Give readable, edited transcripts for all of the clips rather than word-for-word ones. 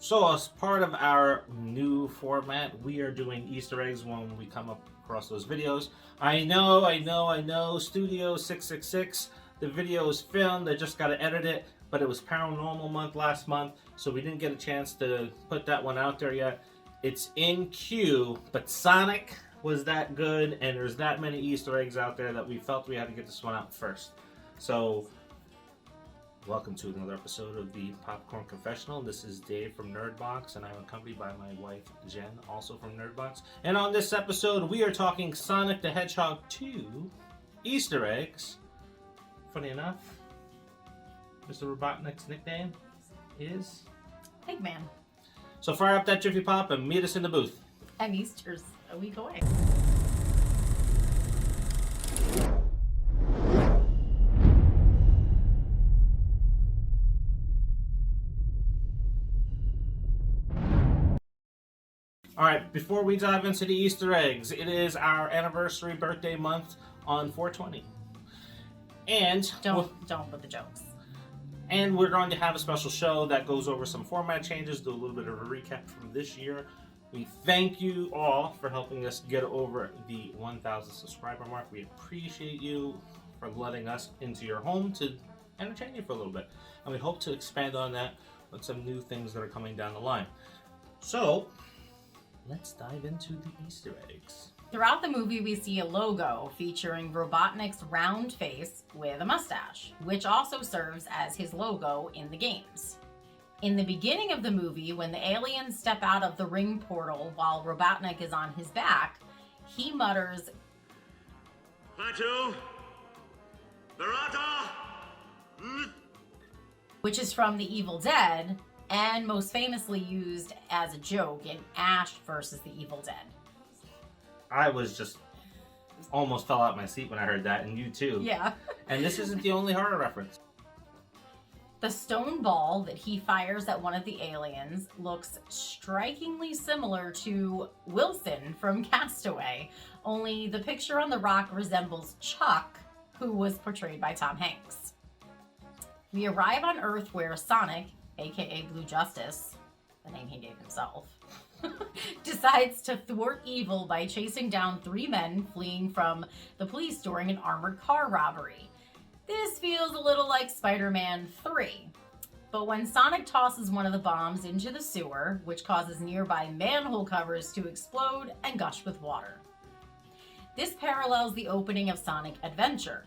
So as part of our new format, we are doing Easter eggs when we come up across those videos. I know, Studio 666, the video is filmed, I just got to edit it, but it was Paranormal Month last month, so we didn't get a chance to put that one out there yet. It's in queue, but Sonic was that good, and there's that many Easter eggs out there that we felt we had to get this one out first. So, welcome to another episode of the Popcorn Confessional. This is Dave from Nerdbox, and I'm accompanied by my wife, Jen, also from Nerdbox. And on this episode, we are talking Sonic the Hedgehog 2 Easter eggs. Funny enough, Mr. Robotnik's nickname is Eggman. So fire up that Jiffy Pop and meet us in the booth. And Easter's a week away. Alright, before we dive into the Easter eggs, it is our anniversary birthday month on 420. And Don't put the jokes. And we're going to have a special show that goes over some format changes, do a little bit of a recap from this year. We thank you all for helping us get over the 1,000 subscriber mark. We appreciate you for letting us into your home to entertain you for a little bit. And we hope to expand on that with some new things that are coming down the line. So, let's dive into the Easter eggs. Throughout the movie, we see a logo featuring Robotnik's round face with a mustache, which also serves as his logo in the games. In the beginning of the movie, when the aliens step out of the ring portal while Robotnik is on his back, he mutters, Batu, Barata, which is from The Evil Dead, and most famously used as a joke in Ash vs. The Evil Dead. I was just almost fell out my seat when I heard that, and you too. Yeah. And this isn't the only horror reference. The stone ball that he fires at one of the aliens looks strikingly similar to Wilson from Castaway, only the picture on the rock resembles Chuck, who was portrayed by Tom Hanks. We arrive on Earth where Sonic, aka Blue Justice, the name he gave himself, decides to thwart evil by chasing down three men fleeing from the police during an armored car robbery. This feels a little like Spider-Man 3. But when Sonic tosses one of the bombs into the sewer, which causes nearby manhole covers to explode and gush with water. This parallels the opening of Sonic Adventure,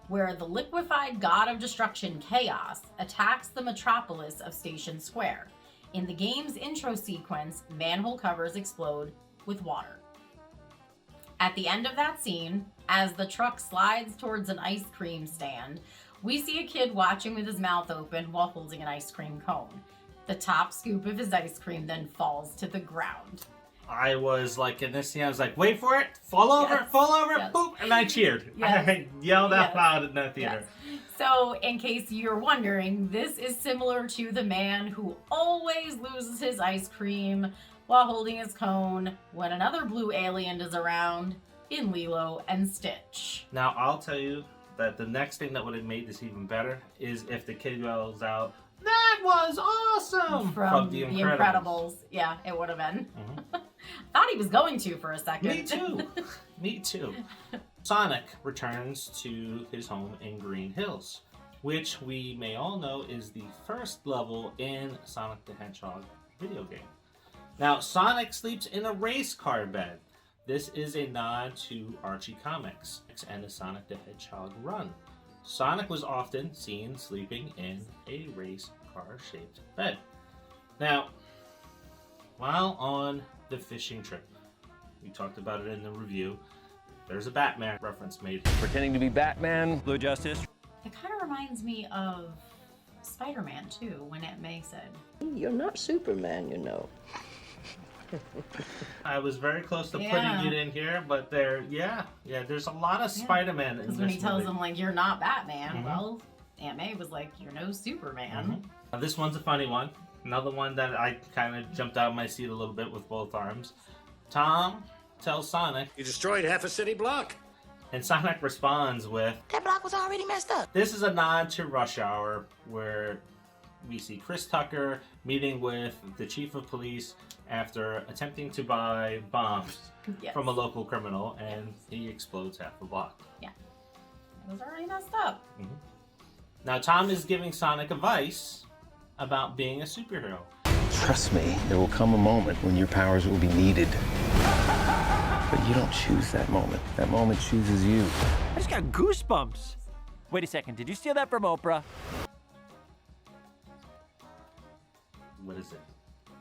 where the liquefied god of destruction, Chaos, attacks the metropolis of Station Square. In the game's intro sequence, manhole covers explode with water. At the end of that scene, as the truck slides towards an ice cream stand, we see a kid watching with his mouth open while holding an ice cream cone. The top scoop of his ice cream then falls to the ground. I was like, in this scene, I was like, wait for it, fall over, yes. boop, and I cheered. Yes. I yelled out loud in that theater. Yes. So, in case you're wondering, this is similar to the man who always loses his ice cream while holding his cone when another blue alien is around in Lilo and Stitch. Now, I'll tell you that the next thing that would have made this even better is if the kid yells out, "That was awesome!" From The Incredibles. Yeah, it would have been. Mm-hmm. Thought he was going to for a second. Me too. Me too. Sonic returns to his home in Green Hills, which we may all know is the first level in Sonic the Hedgehog video game. Now, Sonic sleeps in a race car bed. This is a nod to Archie Comics and the Sonic the Hedgehog run. Sonic was often seen sleeping in a race car-shaped bed. Now, while on the fishing trip, we talked about it in the review, there's a Batman reference made. Pretending to be Batman, Blue Justice. It kind of reminds me of Spider-Man, too, when Aunt May said, "You're not Superman, you know." I was very close to putting it in here, but there's a lot of Spider-Man in this because when he tells movie. him, like, you're not Batman, Mm-hmm. well, Aunt May was like, you're no Superman. Mm-hmm. Now, this one's a funny one. Another one that I kind of jumped out of my seat a little bit with both arms. Tom tells Sonic, You destroyed half a city block. and Sonic responds with, That block was already messed up. this is a nod to Rush Hour, where we see Chris Tucker meeting with the chief of police after attempting to buy bombs Yes. from a local criminal, and he explodes half a block. Yeah. It was already messed up. Now Tom is giving Sonic advice about being a superhero. Trust me, there will come a moment when your powers will be needed. But you don't choose that moment. That moment chooses you. I just got goosebumps. Wait a second, did you steal that from Oprah? What is it?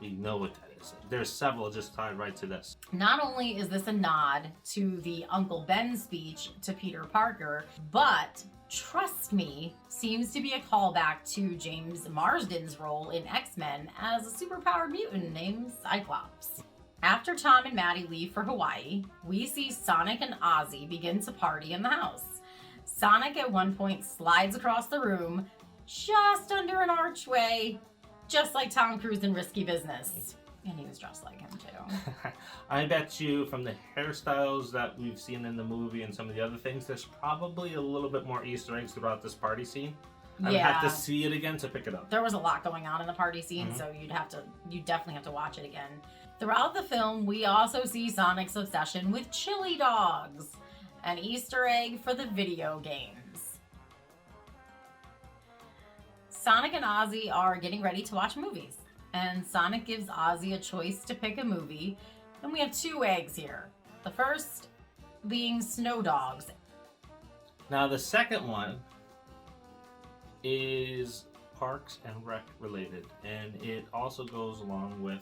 We know what that is. There's several just tied right to this. Not only is this a nod to the Uncle Ben speech to Peter Parker, but Trust Me seems to be a callback to James Marsden's role in X-Men as a superpowered mutant named Cyclops. After Tom and Maddie leave for Hawaii, we see Sonic and Ozzy begin to party in the house. Sonic at one point slides across the room just under an archway, just like Tom Cruise in Risky Business. And he was dressed like him too. I bet you from the hairstyles that we've seen in the movie and some of the other things, there's probably a little bit more Easter eggs throughout this party scene. I would have to see it again to pick it up. There was a lot going on in the party scene, so you definitely have to watch it again. Throughout the film, we also see Sonic's obsession with chili dogs, an Easter egg for the video games. Sonic and Ozzy are getting ready to watch movies, and Sonic gives Ozzy a choice to pick a movie, and we have two eggs here. The first being Snow Dogs. Now the second one is Parks and Rec related, and it also goes along with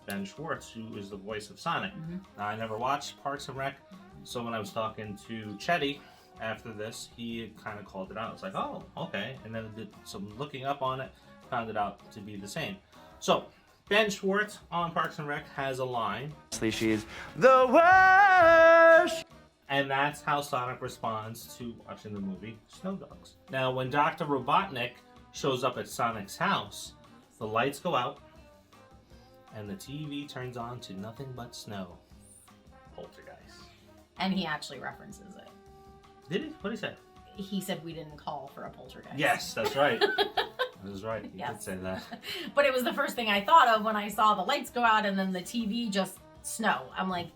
Ben Schwartz, who is the voice of Sonic. Now, I never watched Parks and Rec, so when I was talking to Chetty after this, he kind of called it out. It's like, oh, okay. And then I did some looking up on it, found it out to be the same. So, Ben Schwartz on Parks and Rec has a line. She's the worst! And that's how Sonic responds to watching the movie Snow Dogs. Now, when Dr. Robotnik shows up at Sonic's house, the lights go out, and the TV turns on to nothing but snow. Poltergeist. And he actually references it. Did he? What did he say? He said we didn't call for a poltergeist. Yes, that's right. That was right. He did say that. But it was the first thing I thought of when I saw the lights go out and then the TV just snow. I'm like,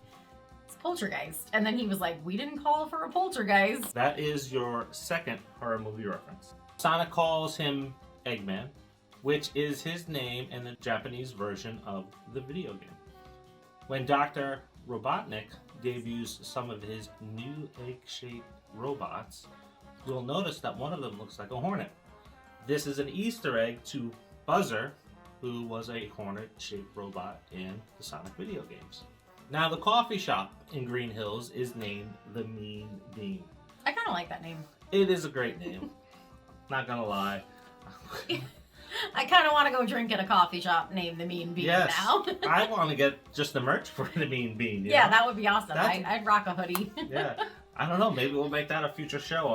it's poltergeist. And then he was like, we didn't call for a poltergeist. That is your second horror movie reference. Sonic calls him Eggman, which is his name in the Japanese version of the video game. When Dr. Robotnik debuts some of his new egg-shaped robots, you'll notice that one of them looks like a hornet. This is an Easter egg to Buzzer, who was a hornet-shaped robot in the Sonic video games. Now, the coffee shop in Green Hills is named the Mean Bean. I kind of like that name. It is a great name. Not gonna lie. I kind of want to go drink at a coffee shop named the Mean Bean now. I want to get just the merch for the Mean Bean. Yeah, know? that would be awesome. I'd rock a hoodie. Yeah, I don't know. Maybe we'll make that a future show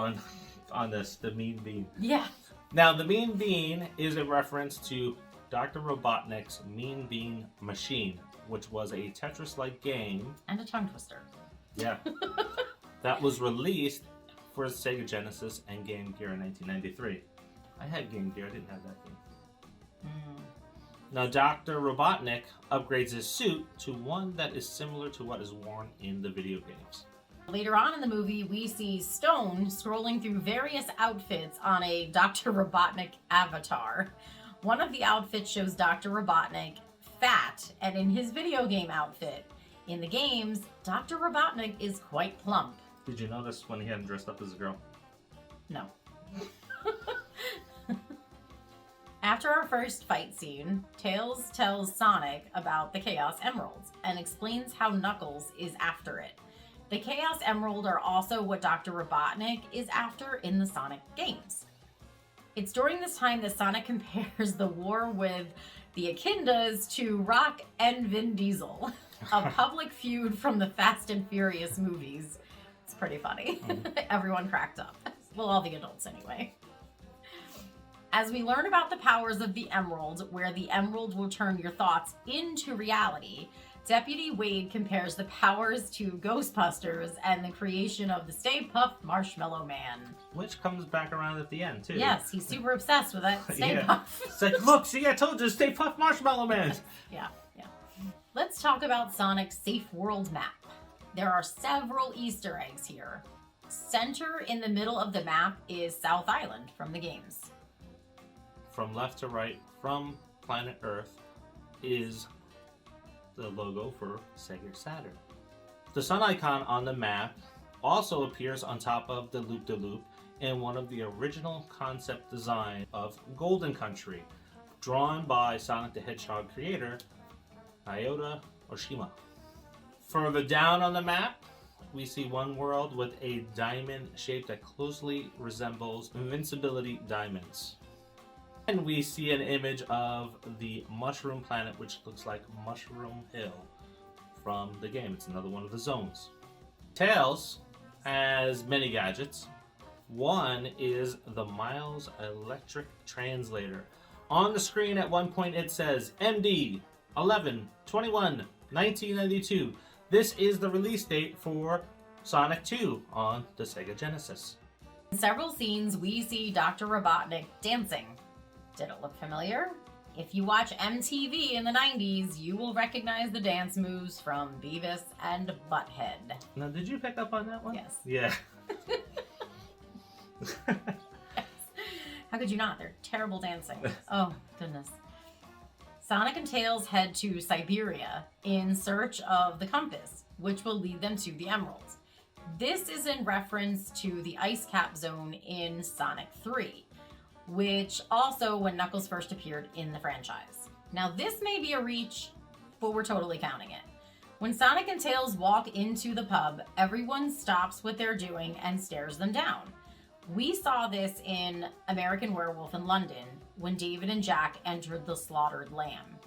on this, the Mean Bean. Yeah. Now, the Mean Bean is a reference to Dr. Robotnik's Mean Bean Machine, which was a Tetris-like game. And a tongue twister. Yeah. That was released for Sega Genesis and Game Gear in 1993. I had Game Gear. I didn't have that game. Now, Dr. Robotnik upgrades his suit to one that is similar to what is worn in the video games. Later on in the movie, we see Stone scrolling through various outfits on a Dr. Robotnik avatar. One of the outfits shows Dr. Robotnik fat and in his video game outfit. In the games, Dr. Robotnik is quite plump. Did you notice when he hadn't dressed up as a girl? No. After our first fight scene, Tails tells Sonic about the Chaos Emeralds and explains how Knuckles is after it. The Chaos Emerald are also what Dr. Robotnik is after in the Sonic games. It's during this time that Sonic compares the war with the Echidnas to Rock and Vin Diesel, a public feud from the Fast and Furious movies. It's pretty funny. Everyone cracked up. Well, all the adults anyway. As we learn about the powers of the Emerald, where the Emerald will turn your thoughts into reality, Deputy Wade compares the powers to Ghostbusters and the creation of the Stay Puft Marshmallow Man. Which comes back around at the end, too. Yes, he's super obsessed with that Stay Puft. It's like, look, see, I told you, Stay Puft Marshmallow Man. Yeah. Let's talk about Sonic's Safe World map. There are several Easter eggs here. Center in the middle of the map is South Island from the games. From left to right, from planet Earth, is the logo for Sega Saturn. The sun icon on the map also appears on top of the loop-de-loop in one of the original concept design of Golden Country, drawn by Sonic the Hedgehog creator Naoto Oshima. Further down on the map, we see one world with a diamond shape that closely resembles Invincibility diamonds. And we see an image of the Mushroom Planet, which looks like Mushroom Hill from the game. It's another one of the zones. Tails has many gadgets. One is the Miles Electric Translator. On the screen at one point it says MD 11/21/1992. This is the release date for Sonic 2 on the Sega Genesis. In several scenes, we see Dr. Robotnik dancing. Did it look familiar? If you watch MTV in the 90s, you will recognize the dance moves from Beavis and Butthead. Now, did you pick up on that one? Yes. Yeah. How could you not? They're terrible dancing. Oh, goodness. Sonic and Tails head to Siberia in search of the compass, which will lead them to the Emeralds. This is in reference to the Ice Cap Zone in Sonic 3, which also when Knuckles first appeared in the franchise. Now this may be a reach, but we're totally counting it. When Sonic and Tails walk into the pub, everyone stops what they're doing and stares them down. We saw this in American Werewolf in London when David and Jack entered the slaughtered lamb.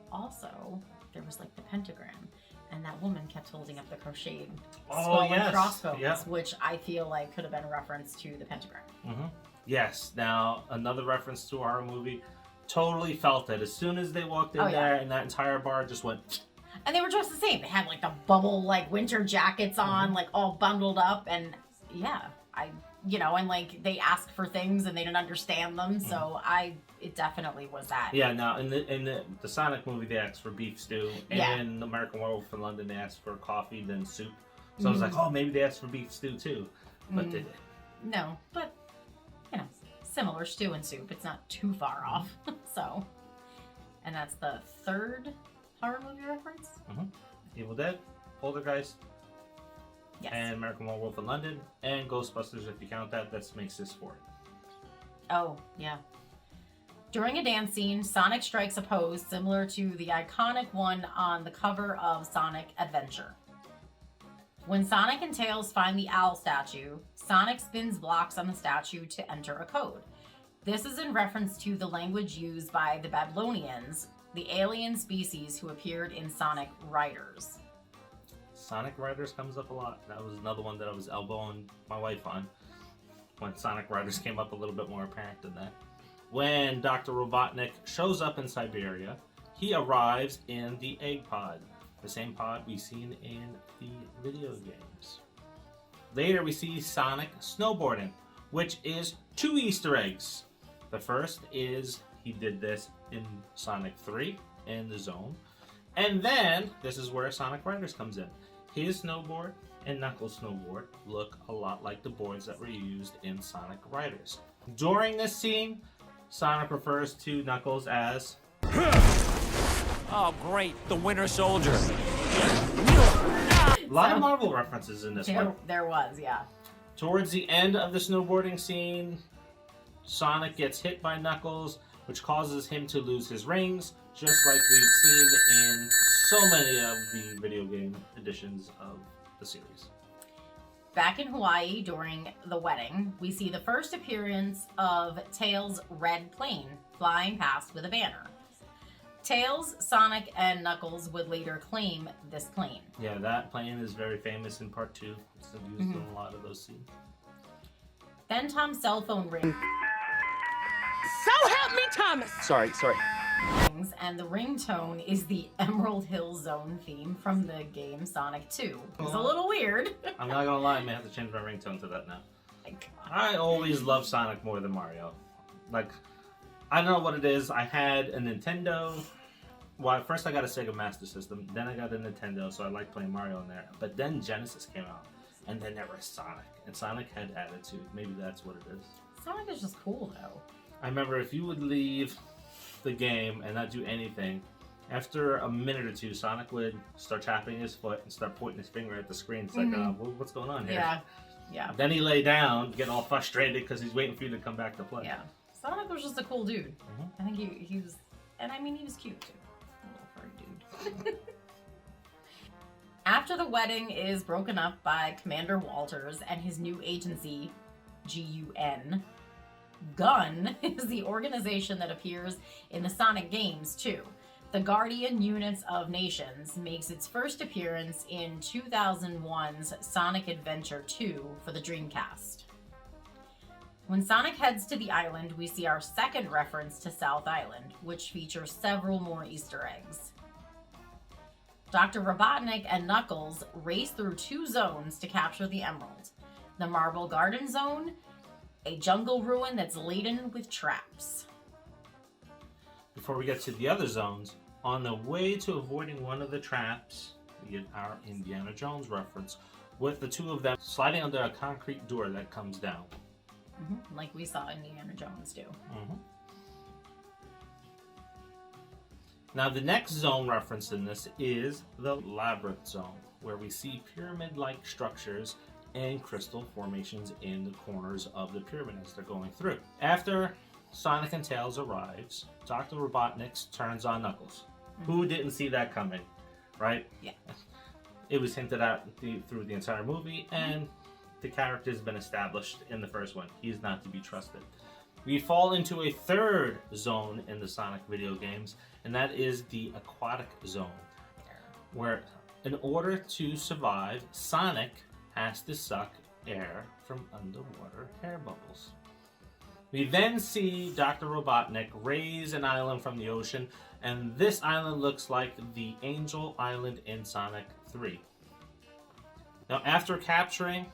Also, there was like the pentagram, and that woman kept holding up the crocheted skull and crossbones, which I feel like could have been a reference to the pentagram. Mm-hmm. Yes. Now, another reference to our movie. Totally felt it. As soon as they walked in there, and that entire bar just went... And they were dressed the same. They had like the bubble, like winter jackets on, like all bundled up, and and like they asked for things and they didn't understand them, so it definitely was that. Yeah, now in the Sonic movie they asked for beef stew, and in American Werewolf in London they asked for coffee, then soup. So I was like, oh, maybe they asked for beef stew too, but they didn't. No, but similar stew and soup. It's not too far off. So, and that's the third horror movie reference. Evil Dead, Poltergeist. Yes. And American Werewolf in London, and Ghostbusters, if you count that, makes this 4. Oh, yeah. During a dance scene, Sonic strikes a pose similar to the iconic one on the cover of Sonic Adventure. When Sonic and Tails find the owl statue, Sonic spins blocks on the statue to enter a code. This is in reference to the language used by the Babylonians, the alien species who appeared in Sonic Riders. Sonic Riders comes up a lot. That was another one that I was elbowing my wife on when Sonic Riders came up a little bit more apparent than that. When Dr. Robotnik shows up in Siberia, he arrives in the egg pod, the same pod we've seen in the video games. Later we see Sonic snowboarding, which is 2 Easter eggs. The first is he did this in Sonic 3 in the zone. And then, this is where Sonic Riders comes in. His snowboard and Knuckles' snowboard look a lot like the boards that were used in Sonic Riders. During this scene, Sonic refers to Knuckles as... Oh, great, the Winter Soldier. A lot of Marvel references in this one. There was, yeah. Towards the end of the snowboarding scene, Sonic gets hit by Knuckles, which causes him to lose his rings, just like we've seen in so many of the video game editions of the series. Back in Hawaii during the wedding, we see the first appearance of Tails' red plane flying past with a banner. Tails, Sonic, and Knuckles would later claim this plane. Yeah, that plane is very famous in Part 2. It's used in a lot of those scenes. Then Tom's cell phone rings. So help me, Thomas! Sorry. songs, and the ringtone is the Emerald Hill Zone theme from the game Sonic 2. It's a little weird. I'm not gonna lie, I may have to change my ringtone to that now. My God. I always love Sonic more than Mario. Like, I don't know what it is. I had a Nintendo. Well, first I got a Sega Master System, then I got a Nintendo, so I liked playing Mario in there. But then Genesis came out, and then there was Sonic. And Sonic had attitude. Maybe that's what it is. Sonic is just cool, though. I remember if you would leave the game and not do anything, after a minute or two, Sonic would start tapping his foot and start pointing his finger at the screen. It's like, what's going on here? Yeah. Yeah. Then he lay down, get all frustrated because he's waiting for you to come back to play. Yeah. Sonic was just a cool dude. I think he was, and I mean, he was cute too. A little furry dude. After the wedding is broken up by Commander Walters and his new agency, GUN, GUN is the organization that appears in the Sonic games too. The Guardian Units of Nations makes its first appearance in 2001's Sonic Adventure 2 for the Dreamcast. When Sonic heads to the island, we see our second reference to South Island, which features several more Easter eggs. Dr. Robotnik and Knuckles race through 2 zones to capture the Emerald. The Marble Garden Zone, a jungle ruin that's laden with traps. Before we get to the other zones, on the way to avoiding one of the traps, we get our Indiana Jones reference, with the 2 of them sliding under a concrete door that comes down. Like we saw Indiana Jones do. Now the next zone reference in this is the Labyrinth Zone, where we see pyramid-like structures and crystal formations in the corners of the pyramid as they're going through. After Sonic and Tails arrives, Dr. Robotnik turns on Knuckles. Who didn't see that coming, right? Yeah. It was hinted at through the entire movie, and the character's been established in the first one. He's not to be trusted. We fall into a third zone in the Sonic video games, and that is the Aquatic Zone, where in order to survive, Sonic has to suck air from underwater air bubbles. We then see Dr. Robotnik raise an island from the ocean, and this island looks like the Angel Island in Sonic 3. Now, after capturing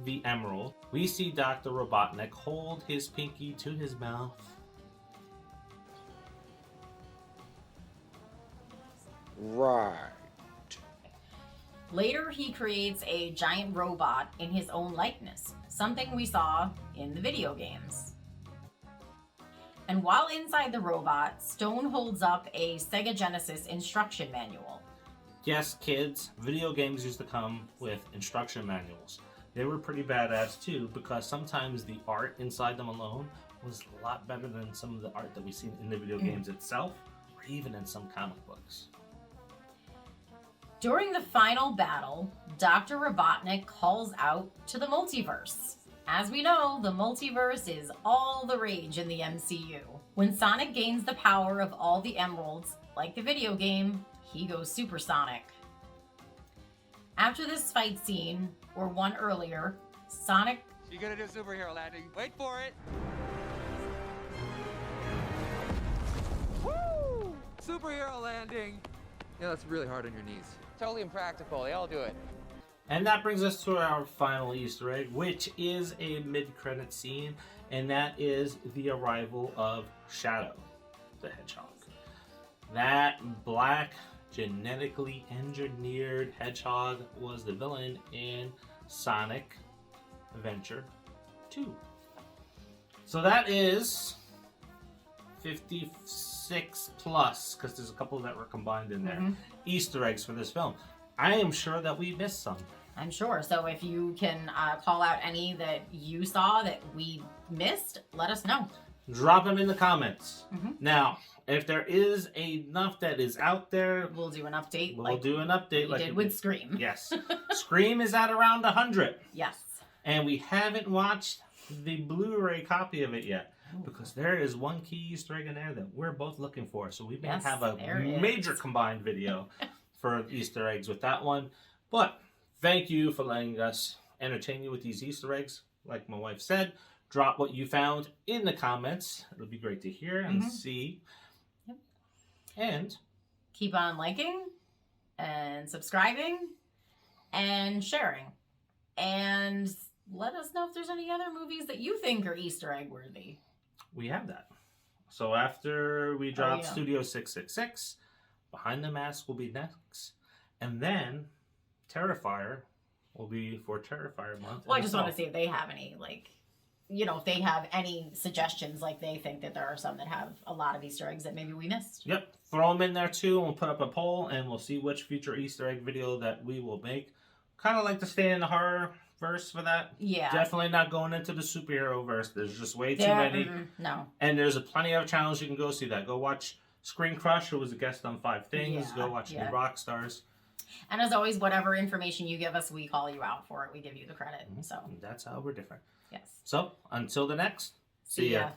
the Emerald, we see Dr. Robotnik hold his pinky to his mouth. Right. Later, he creates a giant robot in his own likeness, something we saw in the video games. And while inside the robot, Stone holds up a Sega Genesis instruction manual. Yes, kids, video games used to come with instruction manuals. They were pretty badass too, because sometimes the art inside them alone was a lot better than some of the art that we've seen in the video games itself, or even in some comic books. During the final battle, Dr. Robotnik calls out to the multiverse. As we know, the multiverse is all the rage in the MCU. When Sonic gains the power of all the emeralds, like the video game, he goes supersonic. After this fight scene, or one earlier, Sonic... You're gonna do a superhero landing. Wait for it. Woo! Superhero landing. Yeah, that's really hard on your knees. Totally impractical. They all do it. And that brings us to our final Easter egg, which is a mid-credit scene, and that is the arrival of Shadow, the Hedgehog. That black, genetically engineered hedgehog was the villain in Sonic Adventure 2. So that is 56 plus, because there's a couple that were combined in there, Easter eggs for this film. I am sure that we missed some. I'm sure. So if you can call out any that you saw that we missed, let us know. Drop them in the comments. Now, if there is enough that is out there, We'll do an update. we'll do an update we like did we with Scream. Yes. Scream is at around 100. Yes. And we haven't watched the Blu-ray copy of it yet. Because there is one key Easter egg in there that we're both looking for. So we may Yes, have a there it major is. combined video for Easter eggs with that one. But thank you for letting us entertain you with these Easter eggs. Like my wife said, drop what you found in the comments. It'll be great to hear and see. And keep on liking and subscribing and sharing. And let us know if there's any other movies that you think are Easter egg worthy. we have that. So after we drop Studio 666, Behind the Mask will be next. And then Terrifier will be for Terrifier month. Well, I just want to see if they have any, like, you know, if they have any suggestions, like they think that there are some that have a lot of Easter eggs that maybe we missed. Yep. Throw them in there too, and we'll put up a poll, and we'll see which future Easter egg video that we will make. Kind of like to stay in the horror verse for that. Yeah. Definitely not going into the superhero verse. There's just way too many. No. And there's plenty of channels you can go see that. Go watch Screen Crush, who was a guest on 5 Things. Go watch the Rock Stars. And as always, whatever information you give us, we call you out for it. We give you the credit. So That's how we're different. yes. So until the next, See ya.